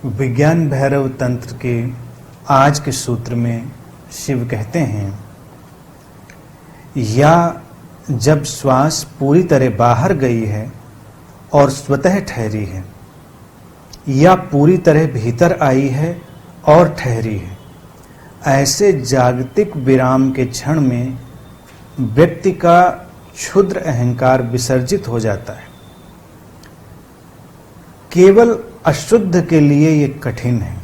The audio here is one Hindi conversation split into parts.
विज्ञान भैरव तंत्र के आज के सूत्र में शिव कहते हैं, या जब श्वास पूरी तरह बाहर गई है और स्वतः ठहरी है, या पूरी तरह भीतर आई है और ठहरी है, ऐसे जागतिक विराम के क्षण में व्यक्ति का क्षुद्र अहंकार विसर्जित हो जाता है। केवल अशुद्ध के लिए ये कठिन है।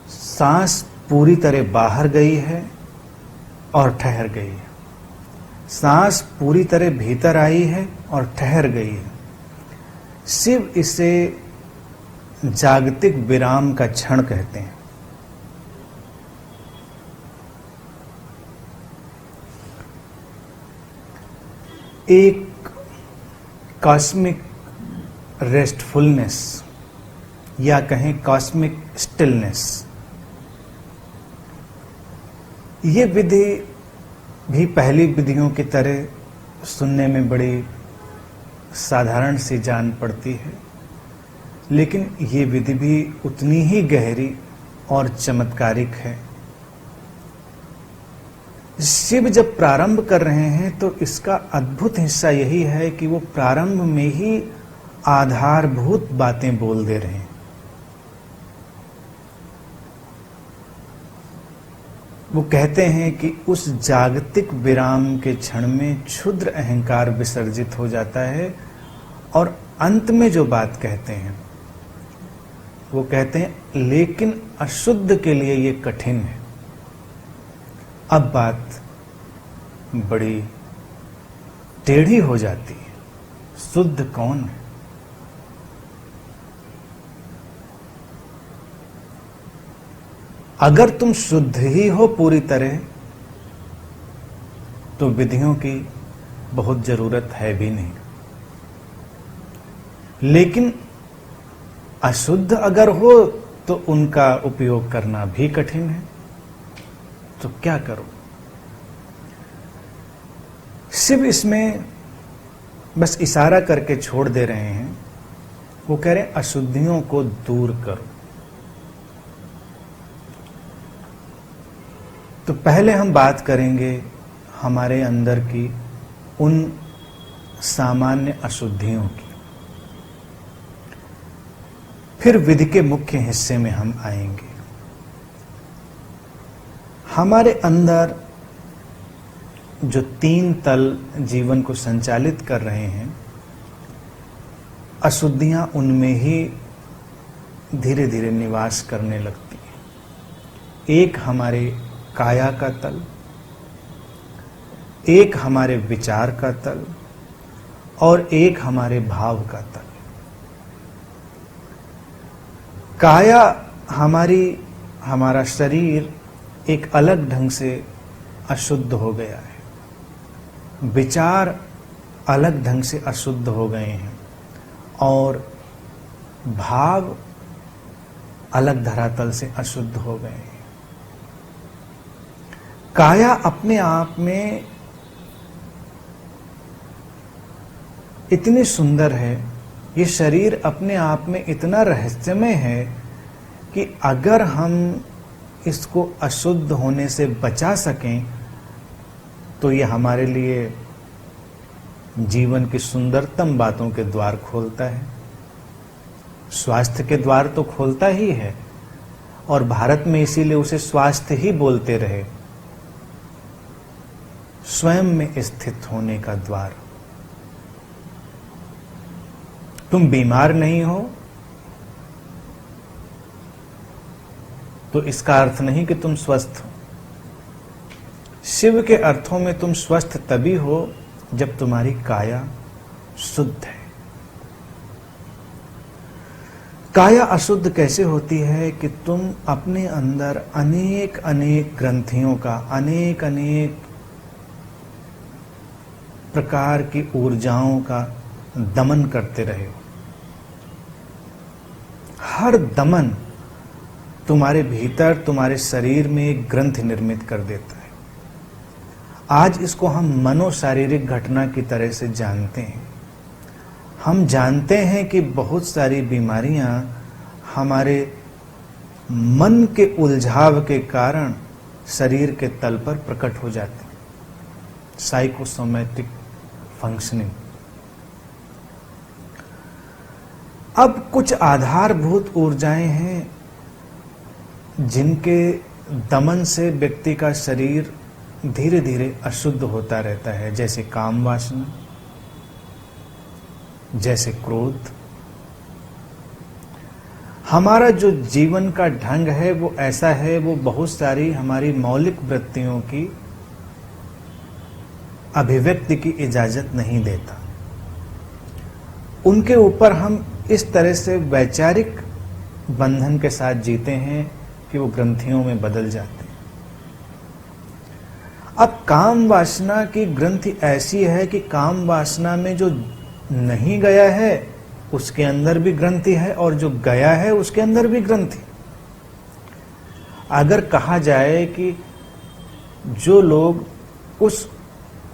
सांस पूरी तरह बाहर गई है और ठहर गई है, सांस पूरी तरह भीतर आई है और ठहर गई है। शिव इसे जागतिक विराम का क्षण कहते हैं। एक कॉस्मिक रेस्टफुलनेस या कहें कॉस्मिक स्टिलनेस, ये विधि भी पहली विधियों की तरह सुनने में बड़ी साधारण सी जान पड़ती है, लेकिन ये विधि भी उतनी ही गहरी और चमत्कारिक है। शिव जब प्रारंभ कर रहे हैं तो इसका अद्भुत हिस्सा यही है कि वो प्रारंभ में ही आधारभूत बातें बोल दे रहे हैं। वो कहते हैं कि उस जागतिक विराम के क्षण में क्षुद्र अहंकार विसर्जित हो जाता है, और अंत में जो बात कहते हैं वो कहते हैं लेकिन अशुद्ध के लिए ये कठिन है। अब बात बड़ी टेढ़ी हो जाती है। शुद्ध कौन है? अगर तुम शुद्ध ही हो पूरी तरह तो विधियों की बहुत जरूरत है भी नहीं, लेकिन अशुद्ध अगर हो तो उनका उपयोग करना भी कठिन है। तो क्या करो? शिव इसमें बस इशारा करके छोड़ दे रहे हैं। वो कह रहे हैं अशुद्धियों को दूर करो। तो पहले हम बात करेंगे हमारे अंदर की उन सामान्य अशुद्धियों की, फिर विधि के मुख्य हिस्से में हम आएंगे। हमारे अंदर जो तीन तल जीवन को संचालित कर रहे हैं, अशुद्धियां उनमें ही धीरे धीरे निवास करने लगती हैं। एक हमारे काया का तल, एक हमारे विचार का तल, और एक हमारे भाव का तल। काया हमारा शरीर एक अलग ढंग से अशुद्ध हो गया है, विचार अलग ढंग से अशुद्ध हो गए हैं, और भाव अलग धरातल से अशुद्ध हो गए हैं। काया अपने आप में इतनी सुंदर है, ये शरीर अपने आप में इतना रहस्यमय है कि अगर हम इसको अशुद्ध होने से बचा सकें तो ये हमारे लिए जीवन की सुंदरतम बातों के द्वार खोलता है। स्वास्थ्य के द्वार तो खोलता ही है, और भारत में इसीलिए उसे स्वास्थ्य ही बोलते रहे। स्वयं में स्थित होने का द्वार। तुम बीमार नहीं हो तो इसका अर्थ नहीं कि तुम स्वस्थ हो। शिव के अर्थों में तुम स्वस्थ तभी हो जब तुम्हारी काया शुद्ध है। काया अशुद्ध कैसे होती है कि तुम अपने अंदर अनेक अनेक ग्रंथियों का, अनेक अनेक प्रकार की ऊर्जाओं का दमन करते रहे हो। हर दमन तुम्हारे भीतर, तुम्हारे शरीर में एक ग्रंथ निर्मित कर देता है। आज इसको हम मनोशारीरिक घटना की तरह से जानते हैं। हम जानते हैं कि बहुत सारी बीमारियां हमारे मन के उलझाव के कारण शरीर के तल पर प्रकट हो जाती हैं। Psychosomatic functioning. अब कुछ आधारभूत ऊर्जाएं हैं जिनके दमन से व्यक्ति का शरीर धीरे धीरे अशुद्ध होता रहता है, जैसे काम वासना, जैसे क्रोध। हमारा जो जीवन का ढंग है वो ऐसा है, वो बहुत सारी हमारी मौलिक वृत्तियों की अभिव्यक्ति की इजाजत नहीं देता। उनके ऊपर हम इस तरह से वैचारिक बंधन के साथ जीते हैं कि वो ग्रंथियों में बदल जाते हैं। अब काम वासना की ग्रंथि ऐसी है कि काम वासना में जो नहीं गया है उसके अंदर भी ग्रंथि है, और जो गया है उसके अंदर भी ग्रंथि। अगर कहा जाए कि जो लोग उस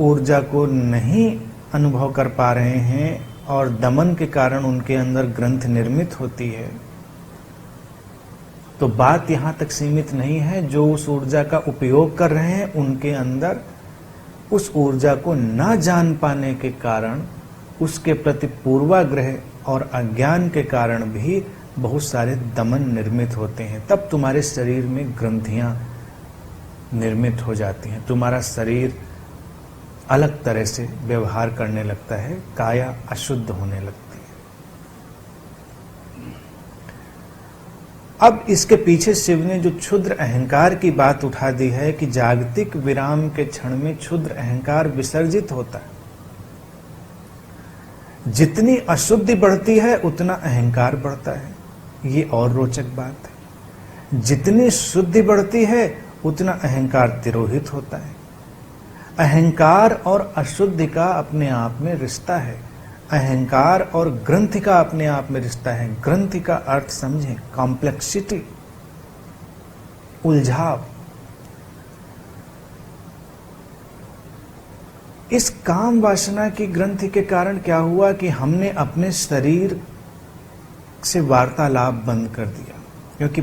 ऊर्जा को नहीं अनुभव कर पा रहे हैं और दमन के कारण उनके अंदर ग्रंथ निर्मित होती है, तो बात यहां तक सीमित नहीं है। जो उस ऊर्जा का उपयोग कर रहे हैं उनके अंदर उस ऊर्जा को न जान पाने के कारण, उसके प्रति पूर्वाग्रह और अज्ञान के कारण भी बहुत सारे दमन निर्मित होते हैं। तब तुम्हारे शरीर में ग्रंथियां निर्मित हो जाती हैं, तुम्हारा शरीर अलग तरह से व्यवहार करने लगता है, काया अशुद्ध होने लगती है। अब इसके पीछे शिव ने जो क्षुद्र अहंकार की बात उठा दी है कि जागतिक विराम के क्षण में क्षुद्र अहंकार विसर्जित होता है। जितनी अशुद्धि बढ़ती है उतना अहंकार बढ़ता है, ये और रोचक बात है। जितनी शुद्धि बढ़ती है उतना अहंकार तिरोहित होता है। अहंकार और अशुद्धि का अपने आप में रिश्ता है, अहंकार और ग्रंथि का अपने आप में रिश्ता है। ग्रंथि का अर्थ समझें, कॉम्प्लेक्सिटी, उलझाव। इस काम वासना की ग्रंथि के कारण क्या हुआ कि हमने अपने शरीर से वार्तालाप बंद कर दिया, क्योंकि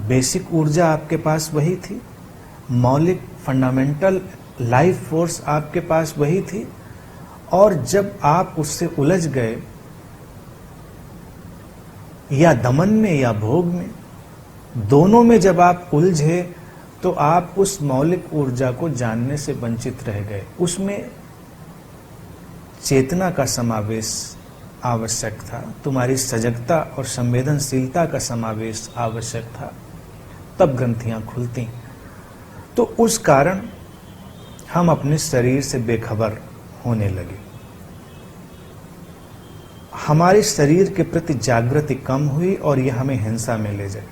बेसिक ऊर्जा आपके पास वही थी, मौलिक फंडामेंटल लाइफ फोर्स आपके पास वही थी। और जब आप उससे उलझ गए, या दमन में या भोग में, दोनों में जब आप उलझे, तो आप उस मौलिक ऊर्जा को जानने से वंचित रह गए। उसमें चेतना का समावेश आवश्यक था, तुम्हारी सजगता और संवेदनशीलता का समावेश आवश्यक था, तब ग्रंथियां खुलती। तो उस कारण हम अपने शरीर से बेखबर होने लगे। हमारे शरीर के प्रति जागृति कम हुई और यह हमें हिंसा में ले जाए।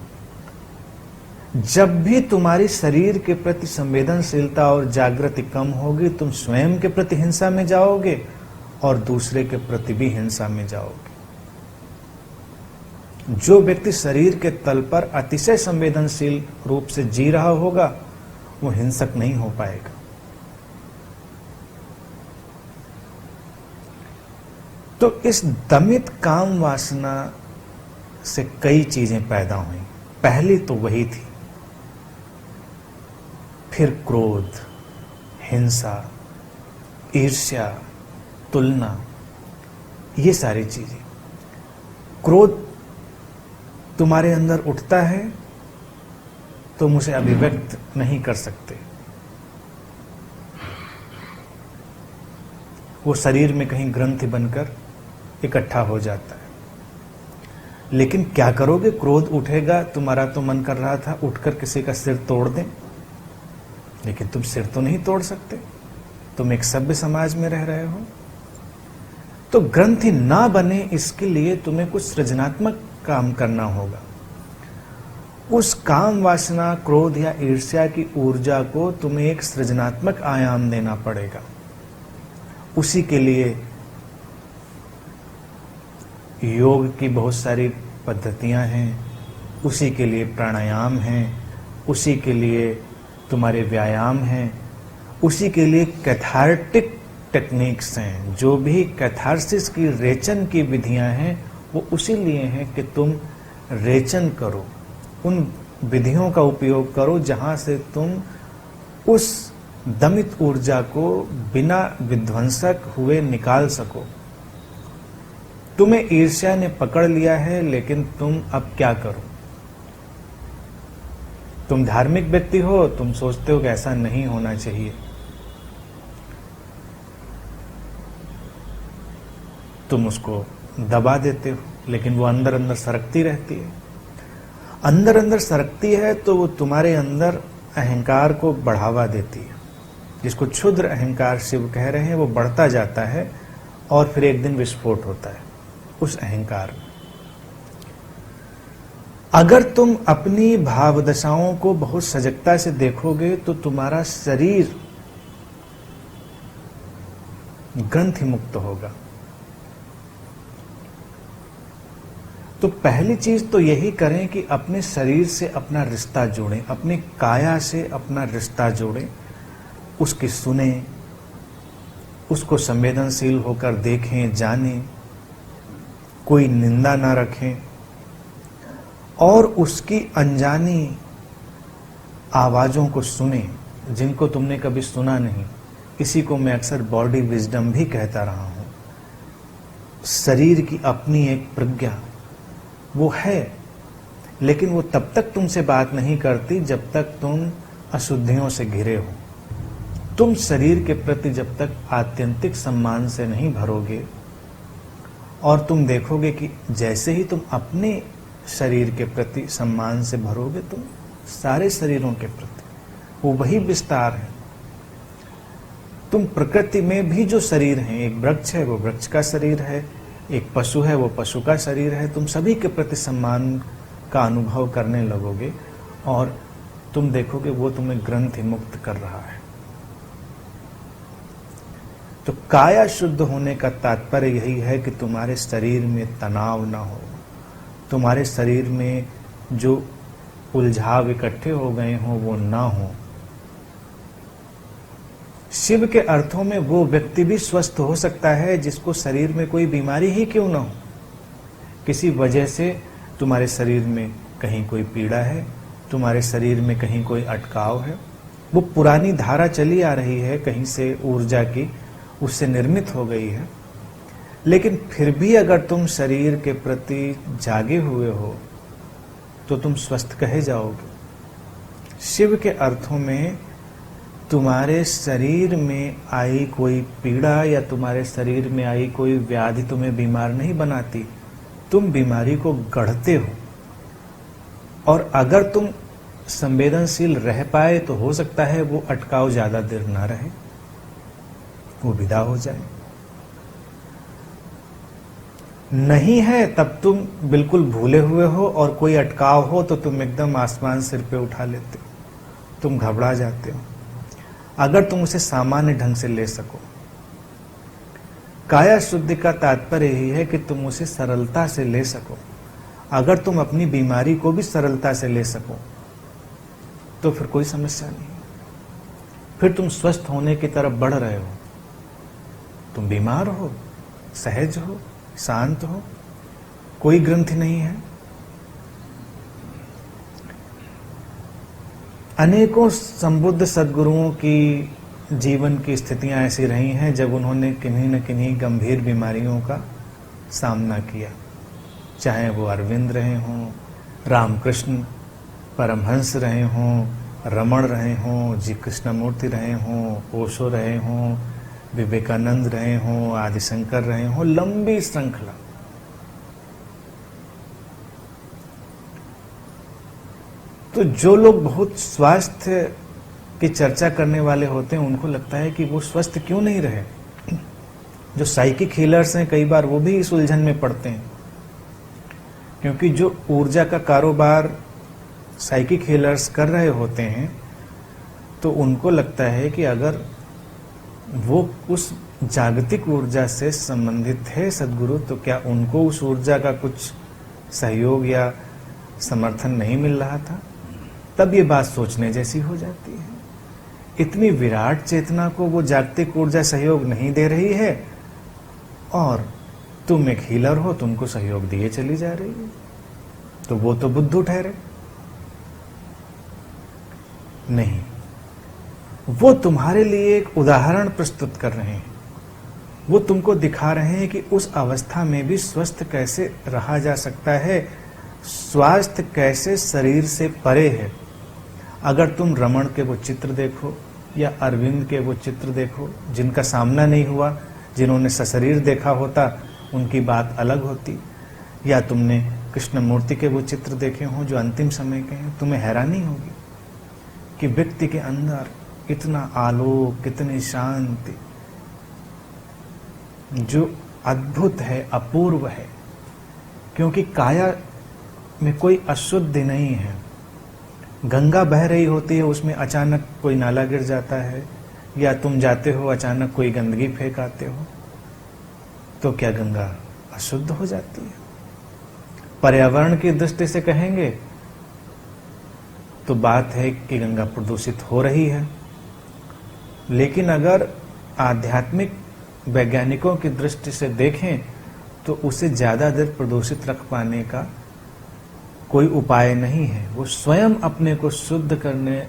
जब भी तुम्हारी शरीर के प्रति संवेदनशीलता और जागृति कम होगी, तुम स्वयं के प्रति हिंसा में जाओगे और दूसरे के प्रति भी हिंसा में जाओगे। जो व्यक्ति शरीर के तल पर अतिशय संवेदनशील रूप से जी रहा होगा वो हिंसक नहीं हो पाएगा। तो इस दमित काम वासना से कई चीजें पैदा हुई। पहली तो वही थी, फिर क्रोध, हिंसा, ईर्ष्या, तुलना, ये सारी चीजें। क्रोध तुम्हारे अंदर उठता है, तुम उसे अभिव्यक्त नहीं कर सकते। वो शरीर में कहीं ग्रंथि बनकर इकट्ठा हो जाता है। लेकिन क्या करोगे? क्रोध उठेगा, तुम्हारा तो मन कर रहा था उठकर किसी का सिर तोड़ दें, लेकिन तुम सिर तो नहीं तोड़ सकते, तुम एक सभ्य समाज में रह रहे हो। तो ग्रंथि ना बने इसके लिए तुम्हें कुछ सृजनात्मक काम करना होगा। उस काम वासना, क्रोध या ईर्ष्या की ऊर्जा को तुम्हें एक सृजनात्मक आयाम देना पड़ेगा। उसी के लिए योग की बहुत सारी पद्धतियां हैं, उसी के लिए प्राणायाम हैं, उसी के लिए तुम्हारे व्यायाम हैं, उसी के लिए कैथार्टिक टेक्निक्स हैं, जो भी कैथारसिस की रेचन की विधियां हैं, वो उसी लिए हैं कि तुम रेचन करो, उन विधियों का उपयोग करो जहां से तुम उस दमित ऊर्जा को बिना विध्वंसक हुए निकाल सको। तुम्हें ईर्ष्या ने पकड़ लिया है, लेकिन तुम अब क्या करो? तुम धार्मिक व्यक्ति हो, तुम सोचते हो कि ऐसा नहीं होना चाहिए, तुम उसको दबा देते हो, लेकिन वो अंदर अंदर सरकती रहती है। अंदर अंदर सरकती है तो वो तुम्हारे अंदर अहंकार को बढ़ावा देती है, जिसको क्षुद्र अहंकार शिव कह रहे हैं। वो बढ़ता जाता है और फिर एक दिन विस्फोट होता है उस अहंकार में। अगर तुम अपनी भावदशाओं को बहुत सजगता से देखोगे तो तुम्हारा शरीर ग्रंथि मुक्त होगा। तो पहली चीज तो यही करें कि अपने शरीर से अपना रिश्ता जोड़ें, अपनी काया से अपना रिश्ता जोड़ें, उसकी सुने, उसको संवेदनशील होकर देखें, जानें, कोई निंदा ना रखें और उसकी अनजानी आवाजों को सुने जिनको तुमने कभी सुना नहीं। इसी को मैं अक्सर बॉडी विजडम भी कहता रहा हूं। शरीर की अपनी एक प्रज्ञा वो है, लेकिन वो तब तक तुमसे बात नहीं करती जब तक तुम अशुद्धियों से घिरे हो। तुम शरीर के प्रति जब तक आत्यंतिक सम्मान से नहीं भरोगे और तुम देखोगे कि जैसे ही तुम अपने शरीर के प्रति सम्मान से भरोगे, तुम सारे शरीरों के प्रति वो वही विस्तार है। तुम प्रकृति में भी जो शरीर है, एक वृक्ष है वो वृक्ष का शरीर है, एक पशु है वो पशु का शरीर है, तुम सभी के प्रति सम्मान का अनुभव करने लगोगे और तुम देखोगे वो तुम्हें ग्रंथि मुक्त कर रहा है। तो काया शुद्ध होने का तात्पर्य यही है कि तुम्हारे शरीर में तनाव ना हो, तुम्हारे शरीर में जो उलझाव इकट्ठे हो गए हो वो ना हो। शिव के अर्थों में वो व्यक्ति भी स्वस्थ हो सकता है जिसको शरीर में कोई बीमारी ही क्यों ना हो। किसी वजह से तुम्हारे शरीर में कहीं कोई पीड़ा है, तुम्हारे शरीर में कहीं कोई अटकाव है, वो पुरानी धारा चली आ रही है कहीं से ऊर्जा की, उससे निर्मित हो गई है, लेकिन फिर भी अगर तुम शरीर के प्रति जागे हुए हो तो तुम स्वस्थ कहे जाओगे। शिव के अर्थों में तुम्हारे शरीर में आई कोई पीड़ा या तुम्हारे शरीर में आई कोई व्याधि तुम्हें बीमार नहीं बनाती, तुम बीमारी को गढ़ते हो। और अगर तुम संवेदनशील रह पाए तो हो सकता है वो अटकाव ज्यादा देर ना रहे, वो विदा हो जाए। नहीं है तब तुम बिल्कुल भूले हुए हो और कोई अटकाव हो तो तुम एकदम आसमान सिर पे उठा लेते हो, तुम घबरा जाते हो। अगर तुम उसे सामान्य ढंग से ले सको, काया शुद्धि का तात्पर्य यही है कि तुम उसे सरलता से ले सको। अगर तुम अपनी बीमारी को भी सरलता से ले सको तो फिर कोई समस्या नहीं, फिर तुम स्वस्थ होने की तरफ बढ़ रहे हो। तुम बीमार हो, सहज हो, शांत हो, कोई ग्रंथि नहीं है। अनेकों संबुद्ध सद्गुरुओं की जीवन की स्थितियां ऐसी रही हैं जब उन्होंने किन्हीं न किन्हीं गंभीर बीमारियों का सामना किया, चाहे वो अरविंद रहे हों, रामकृष्ण परमहंस रहे हों, रमण रहे हों, जी कृष्णमूर्ति रहे हों, ओशो रहे हों, विवेकानंद रहे हों, आदिशंकर रहे हों, लंबी श्रृंखला। तो जो लोग बहुत स्वास्थ्य की चर्चा करने वाले होते हैं उनको लगता है कि वो स्वस्थ क्यों नहीं रहे। जो साइकिक हीलर्स हैं कई बार वो भी इस उलझन में पड़ते हैं, क्योंकि जो ऊर्जा का कारोबार साइकिक हीलर्स कर रहे होते हैं तो उनको लगता है कि अगर वो उस जागतिक ऊर्जा से संबंधित है सद्गुरु, तो क्या उनको उस ऊर्जा का कुछ सहयोग या समर्थन नहीं मिल रहा था। तब ये बात सोचने जैसी हो जाती है। इतनी विराट चेतना को वो जागतिक ऊर्जा सहयोग नहीं दे रही है, और तुम एक हीलर हो, तुमको सहयोग दिए चली जा रही है, तो वो तो बुद्धू ठहरे। नहीं, वो तुम्हारे लिए एक उदाहरण प्रस्तुत कर रहे हैं। वो तुमको दिखा रहे हैं कि उस अवस्था में भी स्वस्थ कैसे रहा जा सकता है, स्वास्थ्य कैसे शरीर से परे है। अगर तुम रमण के वो चित्र देखो या अरविंद के वो चित्र देखो, जिनका सामना नहीं हुआ, जिन्होंने सशरीर देखा होता उनकी बात अलग होती, या तुमने कृष्णमूर्ति के वो चित्र देखे हों जो अंतिम समय के हैं, तुम्हें हैरानी होगी कि व्यक्ति के अंदर इतना आलोक, कितनी शांति, जो अद्भुत है, अपूर्व है। क्योंकि काया में कोई अशुद्धि नहीं है। गंगा बह रही होती है, उसमें अचानक कोई नाला गिर जाता है, या तुम जाते हो अचानक कोई गंदगी फेंक आते हो, तो क्या गंगा अशुद्ध हो जाती है? पर्यावरण की दृष्टि से कहेंगे तो बात है कि गंगा प्रदूषित हो रही है, लेकिन अगर आध्यात्मिक वैज्ञानिकों की दृष्टि से देखें तो उसे ज्यादा देर प्रदूषित रख पाने का कोई उपाय नहीं है। वो स्वयं अपने को शुद्ध करने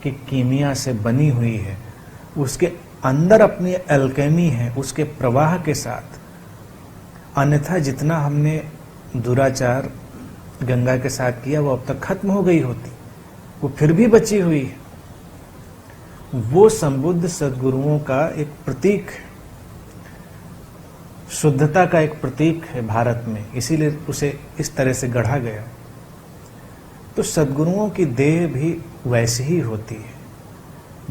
की कीमिया से बनी हुई है, उसके अंदर अपनी एल्केमी है, उसके प्रवाह के साथ। अन्यथा जितना हमने दुराचार गंगा के साथ किया वो अब तक खत्म हो गई होती, वो फिर भी बची हुई है। वो संबुद्ध सद्गुरुओं का एक प्रतीक है, शुद्धता का एक प्रतीक है भारत में, इसीलिए उसे इस तरह से गढ़ा गया। तो सद्गुरुओं की देह भी वैसी ही होती है।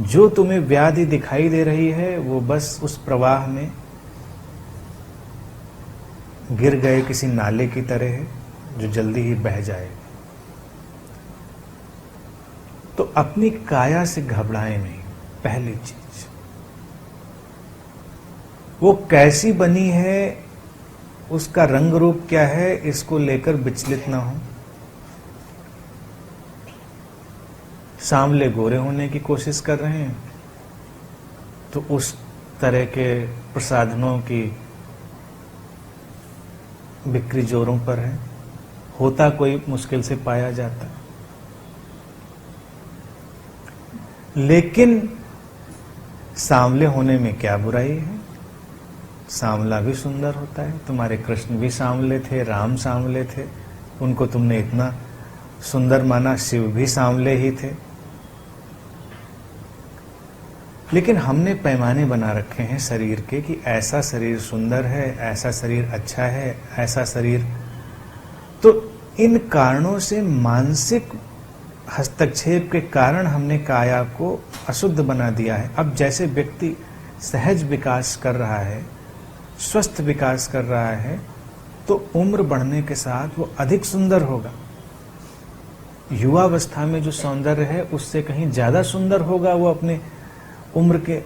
जो तुम्हें व्याधि दिखाई दे रही है वो बस उस प्रवाह में गिर गए किसी नाले की तरह है जो जल्दी ही बह जाए। तो अपनी काया से घबराए नहीं। पहली चीज, वो कैसी बनी है, उसका रंग रूप क्या है, इसको लेकर विचलित ना हो। सांवले गोरे होने की कोशिश कर रहे हैं तो उस तरह के प्रसाधनों की बिक्री जोरों पर है, होता कोई मुश्किल से पाया जाता है। लेकिन सांवले होने में क्या बुराई है? सांवला भी सुंदर होता है। तुम्हारे कृष्ण भी सांवले थे, राम सांवले थे, उनको तुमने इतना सुंदर माना, शिव भी सांवले ही थे। लेकिन हमने पैमाने बना रखे हैं शरीर के कि ऐसा शरीर सुंदर है, ऐसा शरीर अच्छा है, ऐसा शरीर। तो इन कारणों से, मानसिक हस्तक्षेप के कारण हमने काया को अशुद्ध बना दिया है। अब जैसे व्यक्ति सहज विकास कर रहा है, स्वस्थ विकास कर रहा है, तो उम्र बढ़ने के साथ वो अधिक सुंदर होगा। युवावस्था में जो सौंदर्य है उससे कहीं ज्यादा सुंदर होगा वो अपने उम्र के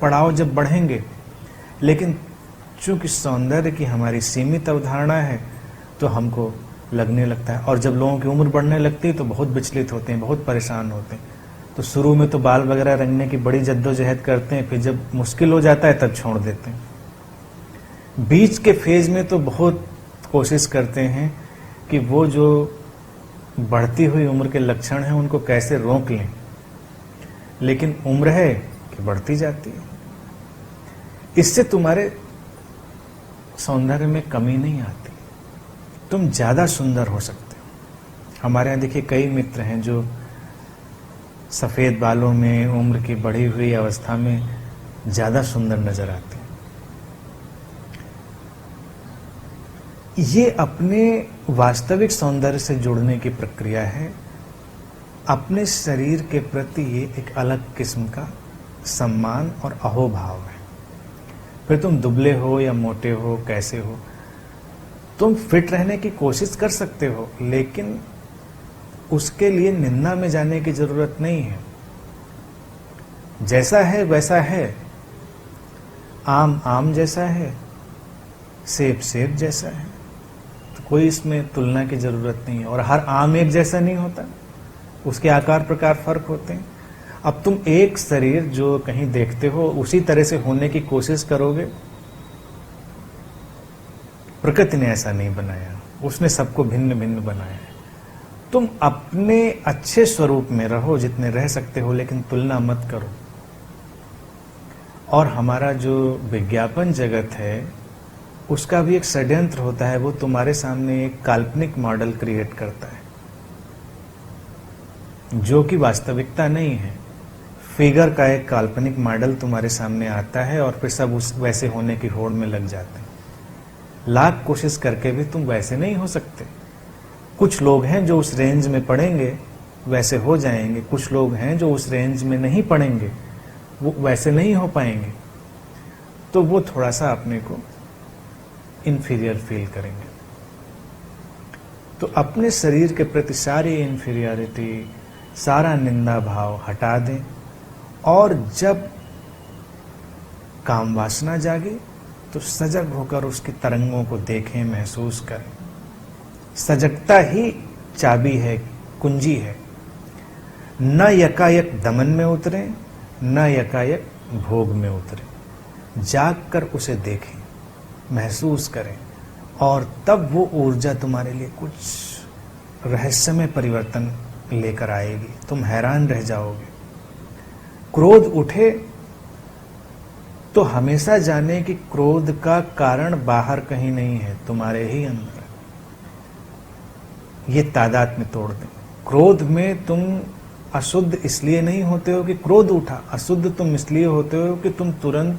पड़ाव जब बढ़ेंगे। लेकिन चूंकि सौंदर्य की हमारी सीमित अवधारणा है तो हमको लगने लगता है, और जब लोगों की उम्र बढ़ने लगती है तो बहुत विचलित होते हैं, बहुत परेशान होते हैं। तो शुरू में तो बाल वगैरह रंगने की बड़ी जद्दोजहद करते हैं, फिर जब मुश्किल हो जाता है तब छोड़ देते हैं। बीच के फेज में तो बहुत कोशिश करते हैं कि वो जो बढ़ती हुई उम्र के लक्षण हैं उनको कैसे रोक लें, लेकिन उम्र है कि बढ़ती जाती है। इससे तुम्हारे सौंदर्य में कमी नहीं आती, तुम ज्यादा सुंदर हो सकते हो। हमारे यहाँ देखिए कई मित्र हैं जो सफेद बालों में, उम्र की बढ़ी हुई अवस्था में ज्यादा सुंदर नजर आते हैं। ये अपने वास्तविक सौंदर्य से जुड़ने की प्रक्रिया है। अपने शरीर के प्रति ये एक अलग किस्म का सम्मान और अहोभाव है। फिर तुम दुबले हो या मोटे हो, कैसे हो, तुम फिट रहने की कोशिश कर सकते हो, लेकिन उसके लिए निंदा में जाने की जरूरत नहीं है। जैसा है वैसा है। आम आम जैसा है, सेब सेब जैसा है, तो कोई इसमें तुलना की जरूरत नहीं है। और हर आम एक जैसा नहीं होता, उसके आकार प्रकार फर्क होते हैं। अब तुम एक शरीर जो कहीं देखते हो उसी तरह से होने की कोशिश करोगे। प्रकृति ने ऐसा नहीं बनाया, उसने सबको भिन्न भिन्न बनाया है। तुम अपने अच्छे स्वरूप में रहो जितने रह सकते हो, लेकिन तुलना मत करो। और हमारा जो विज्ञापन जगत है उसका भी एक षड्यंत्र होता है, वो तुम्हारे सामने एक काल्पनिक मॉडल क्रिएट करता है जो कि वास्तविकता नहीं है। फिगर का एक काल्पनिक मॉडल तुम्हारे सामने आता है और फिर सब उस वैसे होने की होड़ में लग जाते हैं। लाख कोशिश करके भी तुम वैसे नहीं हो सकते। कुछ लोग हैं जो उस रेंज में पढ़ेंगे, वैसे हो जाएंगे। कुछ लोग हैं जो उस रेंज में नहीं पढ़ेंगे, वो वैसे नहीं हो पाएंगे। तो वो थोड़ा सा अपने को इंफीरियर फील करेंगे। तो अपने शरीर के प्रति सारी इंफीरियरिटी, सारा निंदा भाव हटा दें, और जब काम वासना जागे तो सजग होकर उसकी तरंगों को देखें, महसूस करें। सजगता ही चाबी है, कुंजी है। न यकायक दमन में उतरे, न यकायक भोग में उतरे। जाग कर उसे देखें, महसूस करें, और तब वो ऊर्जा तुम्हारे लिए कुछ रहस्यमय परिवर्तन लेकर आएगी। तुम हैरान रह जाओगे। क्रोध उठे तो हमेशा जाने कि क्रोध का कारण बाहर कहीं नहीं है, तुम्हारे ही अंदर। ये तादाद में तोड़ दें। क्रोध में तुम अशुद्ध इसलिए नहीं होते हो कि क्रोध उठा। अशुद्ध तुम इसलिए होते हो कि तुम तुरंत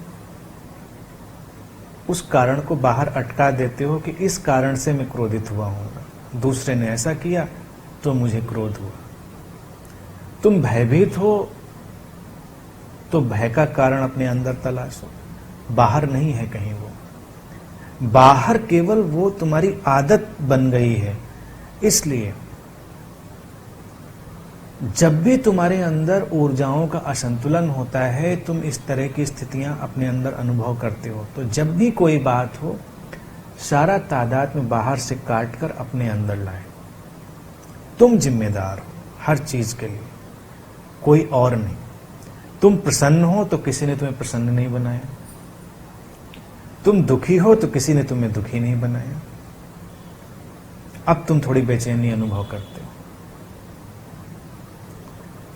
उस कारण को बाहर अटका देते हो कि इस कारण से मैं क्रोधित हुआ हूं, दूसरे ने ऐसा किया तो मुझे क्रोध हुआ। तुम भयभीत हो तो भय का कारण अपने अंदर तलाशो, बाहर नहीं है कहीं वो। बाहर केवल वो तुम्हारी आदत बन गई है। इसलिए जब भी तुम्हारे अंदर ऊर्जाओं का असंतुलन होता है, तुम इस तरह की स्थितियां अपने अंदर अनुभव करते हो। तो जब भी कोई बात हो, सारा तादाद में बाहर से काट कर अपने अंदर लाए। तुम जिम्मेदार हो हर चीज के लिए, कोई और नहीं। तुम प्रसन्न हो तो किसी ने तुम्हें प्रसन्न नहीं बनाया। तुम दुखी हो तो किसी ने तुम्हें दुखी नहीं बनाया। अब तुम थोड़ी बेचैनी अनुभव करते हो।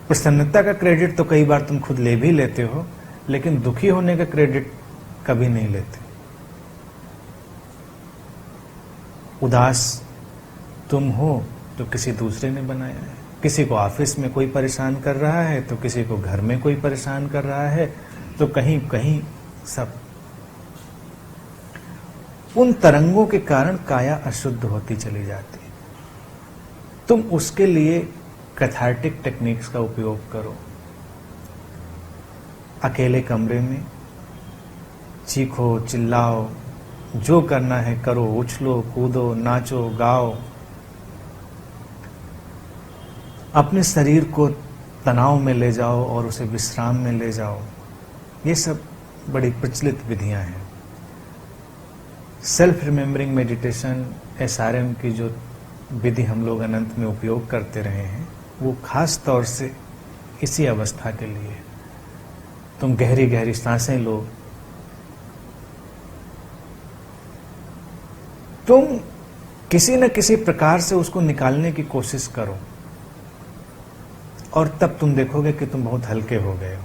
प्रसन्नता का क्रेडिट तो कई बार तुम खुद ले भी लेते हो, लेकिन दुखी होने का क्रेडिट कभी नहीं लेते। उदास तुम हो तो किसी दूसरे ने बनाया है। किसी को ऑफिस में कोई परेशान कर रहा है, तो किसी को घर में कोई परेशान कर रहा है, तो कहीं कहीं सब। उन तरंगों के कारण काया अशुद्ध होती चली जाती है। तुम उसके लिए कैथार्टिक टेक्निक्स का उपयोग करो। अकेले कमरे में चीखो, चिल्लाओ, जो करना है करो, उछलो, कूदो, नाचो, गाओ। अपने शरीर को तनाव में ले जाओ और उसे विश्राम में ले जाओ। ये सब बड़ी प्रचलित विधियां हैं। सेल्फ रिमेम्बरिंग मेडिटेशन, एसआरएम की जो विधि हम लोग अनंत में उपयोग करते रहे हैं, वो खास तौर से इसी अवस्था के लिए। तुम गहरी गहरी सांसें लो। तुम किसी न किसी प्रकार से उसको निकालने की कोशिश करो, और तब तुम देखोगे कि तुम बहुत हल्के हो गए हो।